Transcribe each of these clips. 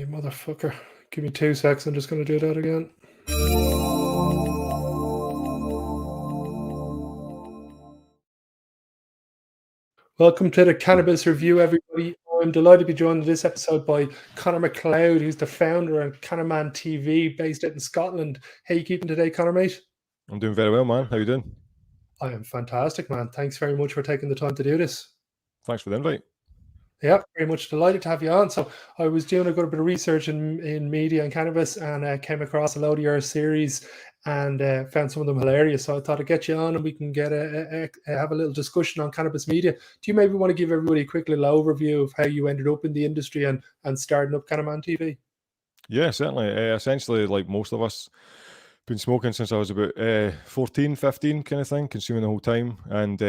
motherfucker. Give me 2 seconds. I'm just going to do that again. Welcome to the Cannabis Review, everybody. I'm delighted to be joined in this episode by Conor Macleod, who's the founder of Cannabis TV, based out in Scotland. How you keeping today, Conor, mate? I'm doing very well, man. How you doing? I am fantastic, man. Thanks very much for taking the time to do this. Thanks for the invite. Yeah, very much delighted to have you on. So I was doing a good bit of research in media and cannabis, and came across a load of your series and found some of them hilarious. So I thought I'd get you on and we can get have a little discussion on cannabis media. Do you maybe want to give everybody a quick little overview of how you ended up in the industry and starting up Cannabis TV? Yeah, certainly. Essentially, like most of us, been smoking since I was about 14, 15 kind of thing, consuming the whole time. And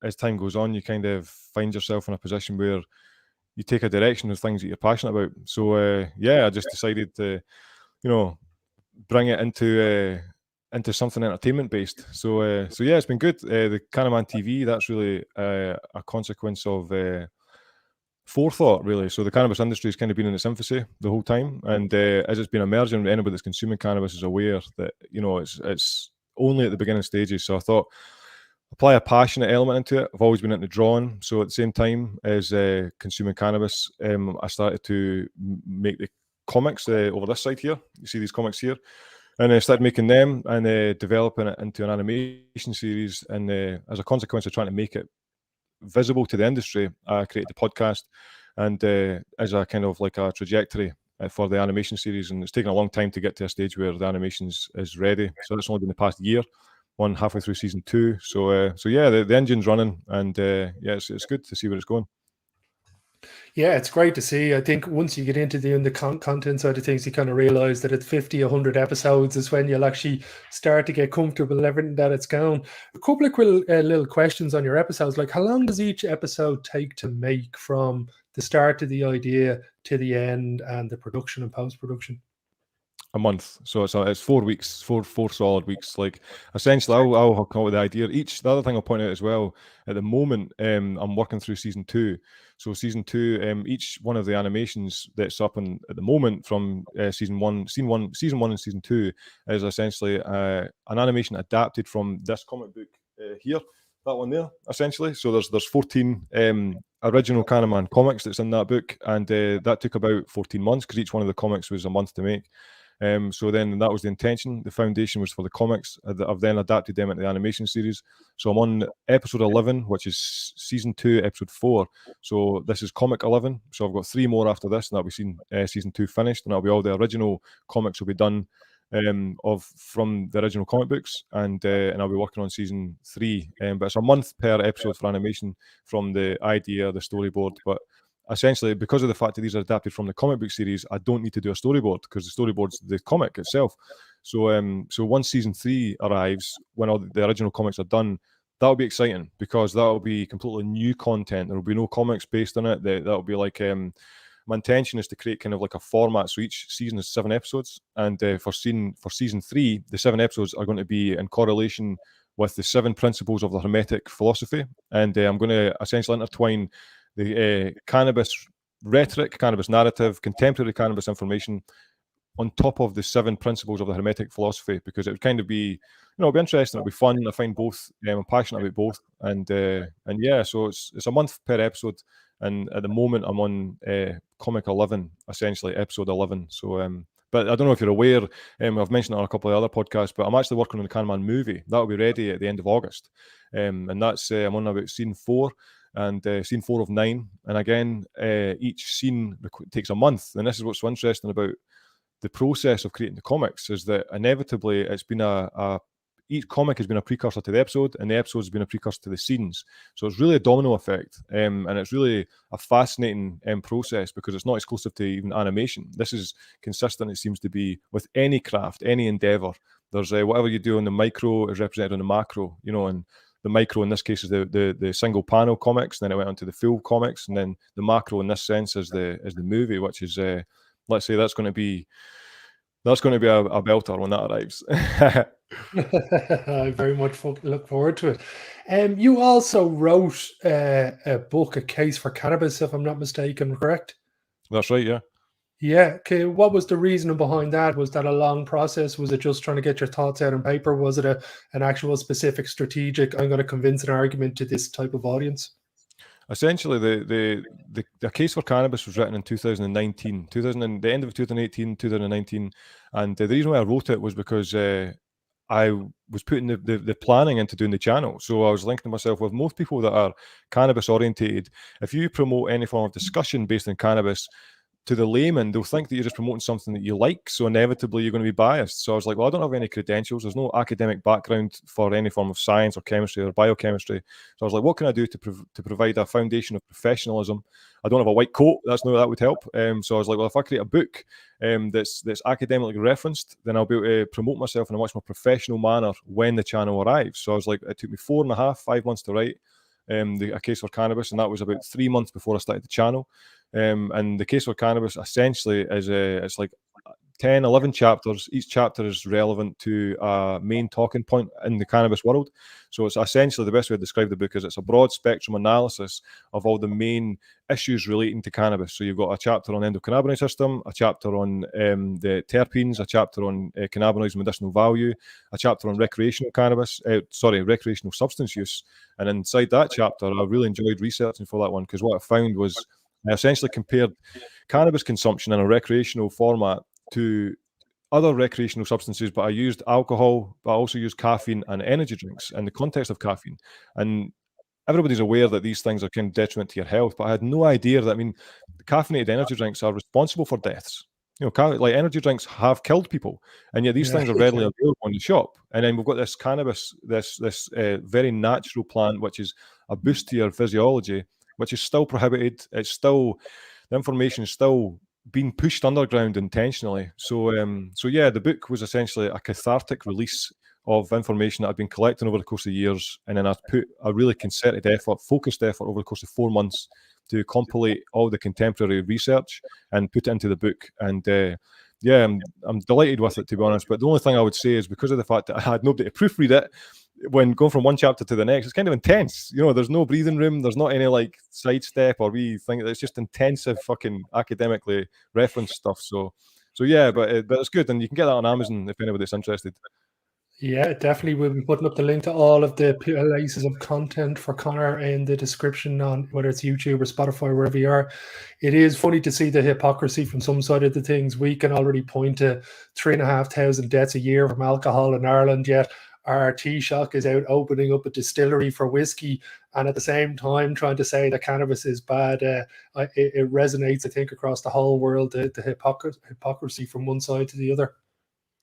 as time goes on, you kind of find yourself in a position where you take a direction of things that you're passionate about. So I just decided to, bring it into something entertainment based. So it's been good. The Cannabis TV, that's really a consequence of forethought, really. So the cannabis industry has kind of been in its infancy the whole time, and as it's been emerging, anybody that's consuming cannabis is aware that it's only at the beginning stages. So I thought apply a passionate element into it. I've always been into drawing, so at the same time as consuming cannabis, I started to make the comics over this side here. You see these comics here. And I started making them and developing it into an animation series. And as a consequence of trying to make it visible to the industry, I created the podcast, and as a kind of like a trajectory for the animation series. And it's taken a long time to get to a stage where the animations is ready. So that's only been the past year, one halfway through season 2. So the engine's running, and it's good to see where it's going. Yeah, it's great to see. I think once you get into the content side of things, you kind of realize that at 50, 100 episodes is when you'll actually start to get comfortable with everything that it's going. A couple of quick little questions on your episodes. Like, how long does each episode take to make from the start of the idea to the end and the production and post-production? A month, so it's 4 weeks, four solid weeks. Like, essentially, I'll come up with the idea. The other thing I'll point out as well, at the moment, I'm working through season 2. So season 2, each one of the animations that's up at the moment from season one and season 2 is essentially an animation adapted from this comic book here, that one there, essentially. So there's 14 original Candyman comics that's in that book, and that took about 14 months because each one of the comics was a month to make. So then that was the intention. The foundation was for the comics. I've then adapted them into the animation series. So I'm on episode 11, which is season 2, episode 4. So this is comic 11. So I've got 3 more after this, and that'll be season 2 finished, and that'll be all the original comics will be done from the original comic books, and I'll be working on season 3. But it's a month per episode for animation from the idea, the storyboard. But essentially, because of the fact that these are adapted from the comic book series, I don't need to do a storyboard because the storyboard's the comic itself. So once season 3 arrives, when all the original comics are done, that'll be exciting because that'll be completely new content. There will be no comics based on it. That'll be like my intention is to create kind of like a format. So each season is 7 episodes, and for season 3, the 7 episodes are going to be in correlation with the 7 principles of the Hermetic philosophy, and I'm going to essentially intertwine the cannabis rhetoric, cannabis narrative, contemporary cannabis information on top of the 7 principles of the Hermetic philosophy, because it would kind of be, it'll be interesting, it'll be fun. I find both, I'm passionate about both, and so it's a month per episode, and at the moment I'm on comic 11, essentially episode 11. So but I don't know if you're aware, I've mentioned it on a couple of other podcasts, but I'm actually working on the Candyman movie. That'll be ready at the end of August, and that's I'm on about scene 4. And scene 4 of 9, and again, each scene takes a month. And this is what's so interesting about the process of creating the comics, is that inevitably it's been each comic has been a precursor to the episode, and the episode has been a precursor to the scenes. So it's really a domino effect, and it's really a fascinating process because it's not exclusive to even animation. This is consistent, it seems to be, with any craft, any endeavor. There's whatever you do on the micro is represented on the macro, and the micro in this case is the single panel comics, and then it went on to the full comics, and then the macro in this sense is the movie, which is let's say that's going to be a belter when that arrives. I very much look forward to it. You also wrote a book, A Case for Cannabis, if I'm not mistaken, correct? That's right, yeah. Yeah. Okay. What was the reasoning behind that? Was that a long process? Was it just trying to get your thoughts out on paper? Was it an actual specific strategic, I'm going to convince an argument to this type of audience? Essentially, the case for cannabis was written in 2019, the end of 2018, 2019, and the reason why I wrote it was because I was putting the planning into doing the channel. So I was linking myself with most people that are cannabis orientated. If you promote any form of discussion based on cannabis, to the layman, they'll think that you're just promoting something that you like, so inevitably you're going to be biased. So I was like, well, I don't have any credentials. There's no academic background for any form of science or chemistry or biochemistry. So I was like, what can I do to provide a foundation of professionalism? I don't have a white coat. That would help. So I was like, well, if I create a book that's academically referenced, then I'll be able to promote myself in a much more professional manner when the channel arrives. So I was like, it took me 5 months to write a case for cannabis, and that was about 3 months before I started the channel. And the case for cannabis essentially is it's like 10, 11 chapters. Each chapter is relevant to a main talking point in the cannabis world. So it's essentially, the best way to describe the book is it's a broad spectrum analysis of all the main issues relating to cannabis. So you've got a chapter on endocannabinoid system, a chapter on the terpenes, a chapter on cannabinoids medicinal value, a chapter on recreational substance use. And inside that chapter, I really enjoyed researching for that one, because what I found was I essentially compared cannabis consumption in a recreational format to other recreational substances, but I used alcohol, but I also used caffeine and energy drinks in the context of caffeine. And everybody's aware that these things are kind of detriment to your health, but I had no idea that, I mean, caffeinated energy drinks are responsible for deaths. You know, like energy drinks have killed people, and yet these Yeah. things are readily available in the shop. And then we've got this cannabis, this very natural plant, which is a boost to your physiology, which is still prohibited. It's still, the information is still being pushed underground intentionally. So yeah, the book was essentially a cathartic release of information that I've been collecting over the course of years, and then I've put a really concerted effort, focused effort over the course of 4 months to compilate all the contemporary research and put it into the book. And yeah, I'm delighted with it, to be honest. But the only thing I would say is, because of the fact that I had nobody to proofread it, when going from one chapter to the next, it's kind of intense. You know, there's no breathing room. There's not any like sidestep or we think. It's just intensive, fucking academically referenced stuff. So yeah, but it's good, and you can get that on Amazon if anybody's interested. Yeah, definitely. We'll be putting up the link to all of the places of content for Conor in the description, on whether it's YouTube or Spotify, wherever you are. It is funny to see the hypocrisy from some side of the things. We can already point to 3,500 deaths a year from alcohol in Ireland, yet our Taoiseach is out opening up a distillery for whiskey, and at the same time trying to say that cannabis is bad. It resonates, I think, across the whole world, the hypocrisy from one side to the other.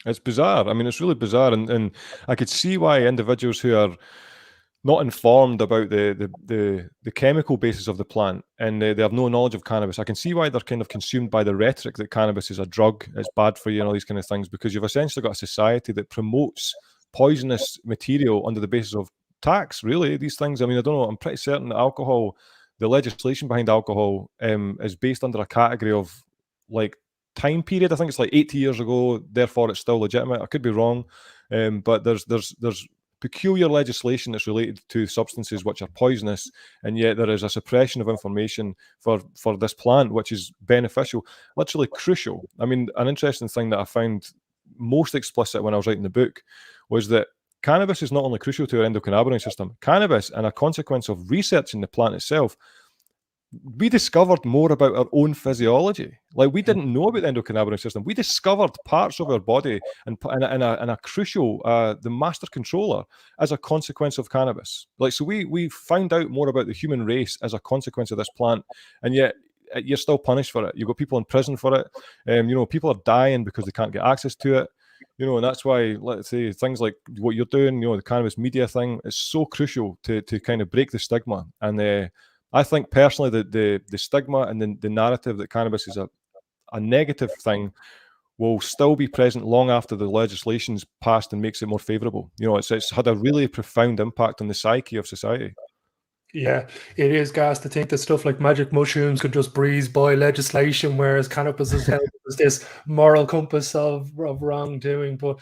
It's bizarre. I mean, it's really bizarre, and I could see why individuals who are not informed about the chemical basis of the plant, and they have no knowledge of cannabis. I can see why they're kind of consumed by the rhetoric that cannabis is a drug, it's bad for you, and all these kind of things, because you've essentially got a society that promotes poisonous material under the basis of tax. Really, these things. I mean, I don't know. I'm pretty certain that alcohol, the legislation behind alcohol, is based under a category of like time period. I think it's like 80 years ago. Therefore, it's still legitimate. I could be wrong, but there's peculiar legislation that's related to substances which are poisonous, and yet there is a suppression of information for this plant, which is beneficial, literally crucial. I mean, an interesting thing that I found most explicit when I was writing the book was that cannabis is not only crucial to our endocannabinoid system. Cannabis, and a consequence of researching the plant itself, we discovered more about our own physiology. Like, we didn't know about the endocannabinoid system. We discovered parts of our body and a crucial, the master controller, as a consequence of cannabis. Like, so we found out more about the human race as a consequence of this plant, and yet you're still punished for it. You've got people in prison for it. You know, people are dying because they can't get access to it. You know, and that's why, let's say, things like what you're doing, you know, the cannabis media thing, is so crucial to kind of break the stigma. And I think personally that the stigma and the narrative that cannabis is a negative thing will still be present long after the legislation's passed and makes it more favourable. You know, it's had a really profound impact on the psyche of society. Yeah, it is gas to think that stuff like magic mushrooms could just breeze by legislation, whereas cannabis is held as this moral compass of wrongdoing. But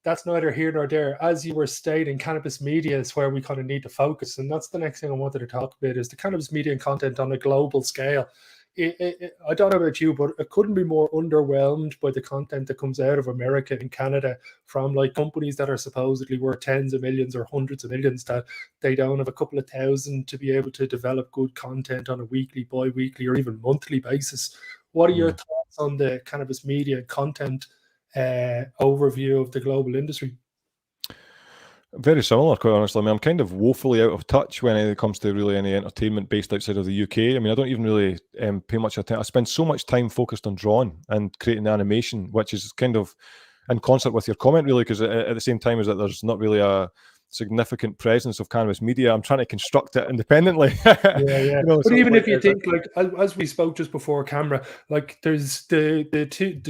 that's neither here nor there. As you were stating, cannabis media is where we kind of need to focus. And that's the next thing I wanted to talk about, is the cannabis media and content on a global scale. I don't know about you, but I couldn't be more underwhelmed by the content that comes out of America and Canada from like companies that are supposedly worth tens of millions or hundreds of millions, that they don't have a couple of thousand to be able to develop good content on a weekly, bi-weekly, or even monthly basis. What are your thoughts on the cannabis media content overview of the global industry? Very similar, quite honestly. I mean, I'm kind of woefully out of touch when it comes to really any entertainment based outside of the UK. I mean, I don't even really pay much attention. I spend so much time focused on drawing and creating animation, which is kind of in concert with your comment, really, because at the same time as that there's not really a significant presence of cannabis media, I'm trying to construct it independently. Yeah. You know, But so even like, if you think, like, as we spoke just before camera, like there's the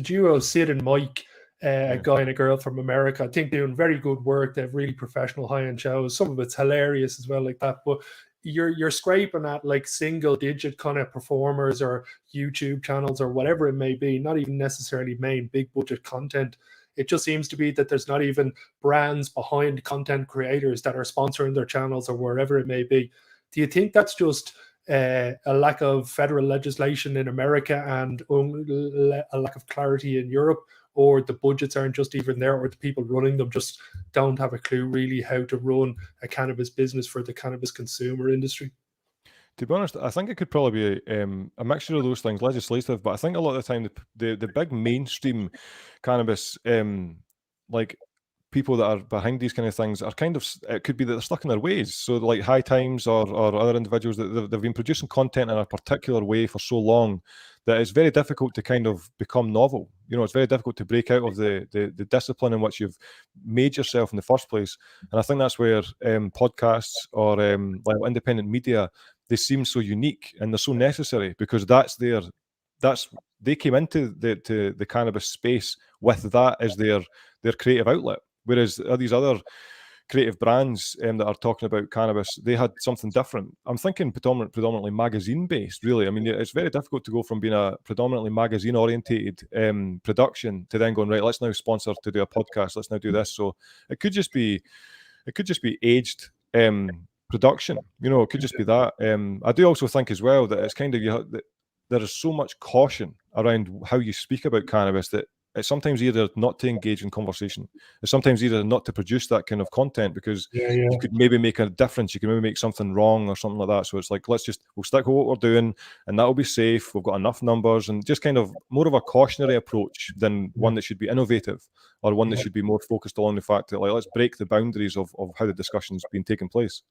duo Sid and Mike, a guy and a girl from America. I think they're doing very good work. They have really professional high-end shows. Some of it's hilarious as well, like that. But you're scraping at like single digit kind of performers or YouTube channels or whatever it may be, not even necessarily main big budget content. It just seems to be that there's not even brands behind content creators that are sponsoring their channels or wherever it may be. Do you think that's just a lack of federal legislation in America and a lack of clarity in Europe, or the budgets aren't just even there, or the people running them just don't have a clue really how to run a cannabis business for the cannabis consumer industry? to be honest, I think it could probably be a mixture of those things, legislative, but I think a lot of the time the big mainstream cannabis like people that are behind these kind of things are kind of, it could be that they're stuck in their ways. So like High Times or other individuals that they've been producing content in a particular way for so long that it's very difficult to kind of become novel. You know, it's very difficult to break out of the discipline in which you've made yourself in the first place. And I think that's where podcasts or like independent media, they seem so unique and they're so necessary because they came into the cannabis space with that as their creative outlet. Whereas these other creative brands that are talking about cannabis, they had something different. I'm thinking predominantly magazine based, really. I mean, it's very difficult to go from being a predominantly magazine orientated production to then going, right, let's now sponsor to do a podcast, let's now do this. So it could just be aged production. You know, it could just be that. I do also think as well that it's kind of that there is so much caution around how you speak about cannabis that it's sometimes either not to engage in conversation. It's sometimes either not to produce that kind of content because you could maybe make a difference. You could maybe make something wrong or something like that. So it's like, we'll stick with what we're doing and that'll be safe. We've got enough numbers and just kind of more of a cautionary approach than one that should be innovative or one that should be more focused on the fact that, like, let's break the boundaries of how the discussion's been taking place.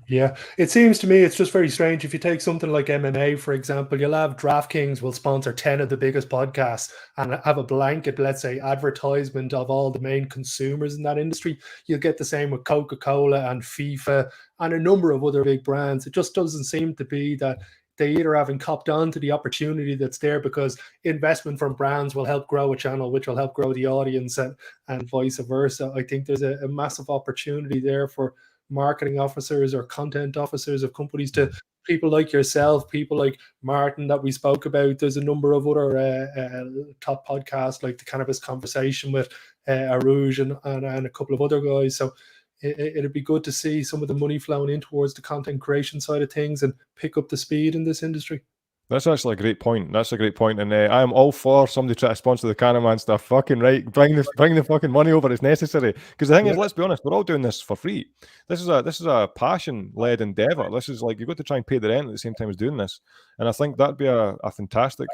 Yeah, it seems to me it's just very strange. If you take something like MMA, for example, you'll have DraftKings will sponsor 10 of the biggest podcasts and have a blanket, let's say, advertisement of all the main consumers in that industry. You'll get the same with Coca-Cola and FIFA and a number of other big brands. It just doesn't seem to be that they either haven't copped on to the opportunity that's there, because investment from brands will help grow a channel, which will help grow the audience, and vice versa. I think there's a massive opportunity there for marketing officers or content officers of companies to people like yourself, people like Martin that we spoke about. There's a number of other top podcasts like the Cannabis Conversation with Arouge and a couple of other guys. So it'd be good to see some of the money flowing in towards the content creation side of things and pick up the speed in this industry. That's actually a great point. That's a great point, and I am all for somebody trying to sponsor the Canaman stuff. Fucking right, bring the fucking money over. It's necessary because the thing is, let's be honest, we're all doing this for free. This is a passion led endeavor. This is like you've got to try and pay the rent at the same time as doing this, and I think that'd be a fantastic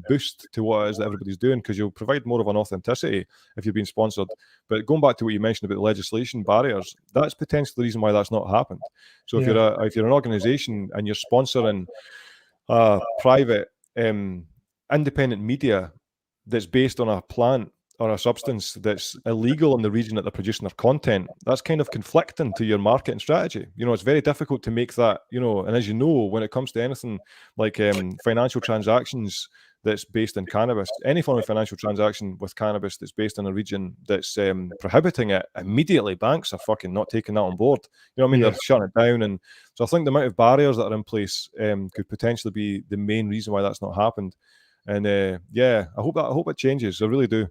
boost to what it is that everybody's doing because you'll provide more of an authenticity if you're being sponsored. But going back to what you mentioned about the legislation barriers, that's potentially the reason why that's not happened. So if you're an organisation and you're sponsoring private independent media that's based on a plant or a substance that's illegal in the region that they're producing their content, that's kind of conflicting to your marketing strategy. You know, it's very difficult to make that, you know, and as you know, when it comes to anything like financial transactions that's based in cannabis, any form of financial transaction with cannabis that's based in a region that's prohibiting it, immediately banks are fucking not taking that on board. You know what I mean? They're shutting it down. And so I think the amount of barriers that are in place could potentially be the main reason why that's not happened. And I hope it changes. I really do.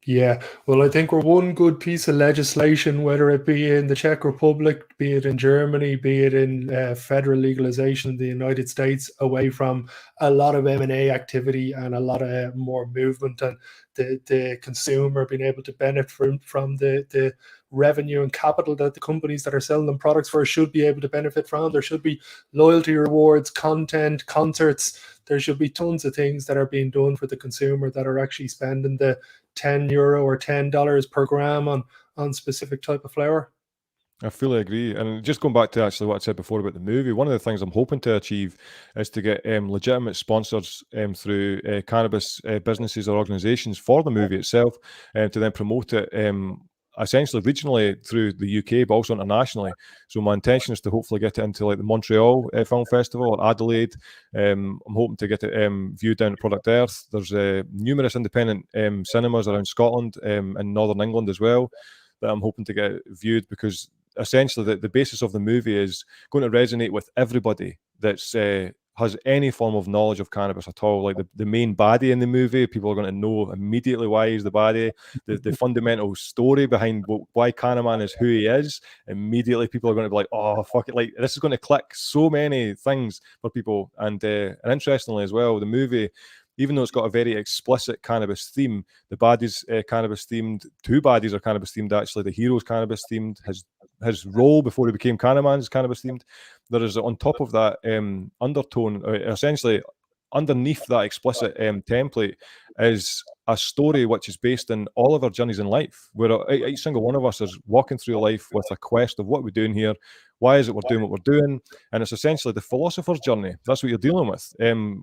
Yeah, well, I think we're one good piece of legislation, whether it be in the Czech Republic, be it in Germany, be it in federal legalization in the United States, away from a lot of M&A activity and a lot of more movement, and the consumer being able to benefit from the revenue and capital that the companies that are selling them products for should be able to benefit from. There should be loyalty rewards, content, concerts. There should be tons of things that are being done for the consumer that are actually spending the €10 or $10 per gram on specific type of flower. I fully agree. And just going back to actually what I said before about the movie, one of the things I'm hoping to achieve is to get legitimate sponsors through cannabis businesses or organisations for the movie itself, to then promote it essentially regionally through the UK, but also internationally. So my intention is to hopefully get it into like the Montreal Film Festival or Adelaide. I'm hoping to get it viewed down at Product Earth. There's numerous independent cinemas around Scotland and Northern England as well that I'm hoping to get viewed, because essentially the basis of the movie is going to resonate with everybody that's has any form of knowledge of cannabis at all. Like the main baddie in the movie, people are going to know immediately why he's the baddie. The fundamental story behind why Cannaman is who he is, immediately people are going to be like, oh, fuck it. Like, this is going to click so many things for people. And interestingly as well, the movie, even though it's got a very explicit cannabis theme, the baddies cannabis themed. Two baddies are cannabis themed, actually. The hero's cannabis themed. His role before he became Cannaman is cannabis themed. There is, on top of that undertone, essentially underneath that explicit template, is a story which is based in all of our journeys in life, where each single one of us is walking through life with a quest of what we're doing here, why is it we're doing what we're doing, and it's essentially the philosopher's journey. That's what you're dealing with.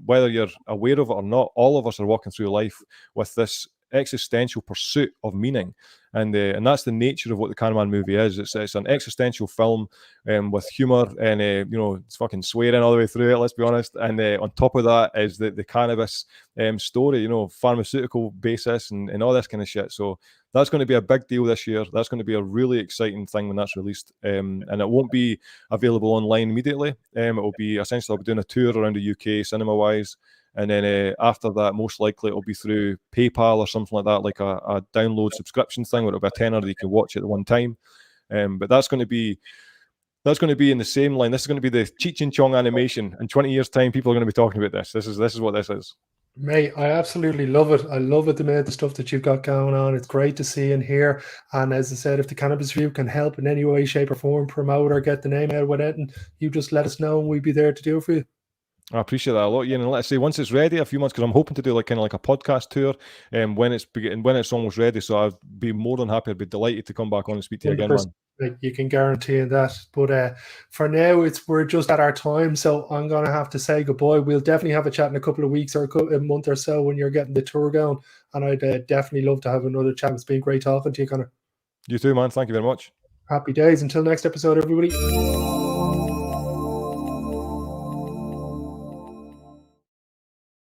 Whether you're aware of it or not, all of us are walking through life with this existential pursuit of meaning, and that's the nature of what the Cannaman movie is. It's an existential film with humor and it's fucking swearing all the way through it, let's be honest, and on top of that is the cannabis story, pharmaceutical basis and all this kind of shit. So that's going to be a big deal this year. That's going to be a really exciting thing when that's released, and it won't be available online immediately. It will be essentially, I'll be doing a tour around the UK cinema wise. And then after that, most likely it'll be through PayPal or something like that, like a download subscription thing where it'll be a tenner that you can watch at one time. But that's going to be in the same line. This is going to be the Cheech and Chong animation. In 20 years' time, people are going to be talking about this. This is what this is. Mate, I absolutely love it. I love it, the stuff that you've got going on. It's great to see and hear. And as I said, if the Cannabis Review can help in any way, shape, or form, promote or get the name out with it, and you just let us know and we'd be there to do it for you. I appreciate that a lot, Ian. And let's say once it's ready, a few months, because I'm hoping to do like a podcast tour, when it's almost ready. So I'd be more than happy. I'd be delighted to come back on and speak to you again, man. You can guarantee that. But for now, we're just at our time, so I'm gonna have to say goodbye. We'll definitely have a chat in a couple of weeks or a month or so when you're getting the tour going, and I'd definitely love to have another chat. It's been great talking to you, Conor. You too, man. Thank you very much. Happy days. Until next episode, everybody.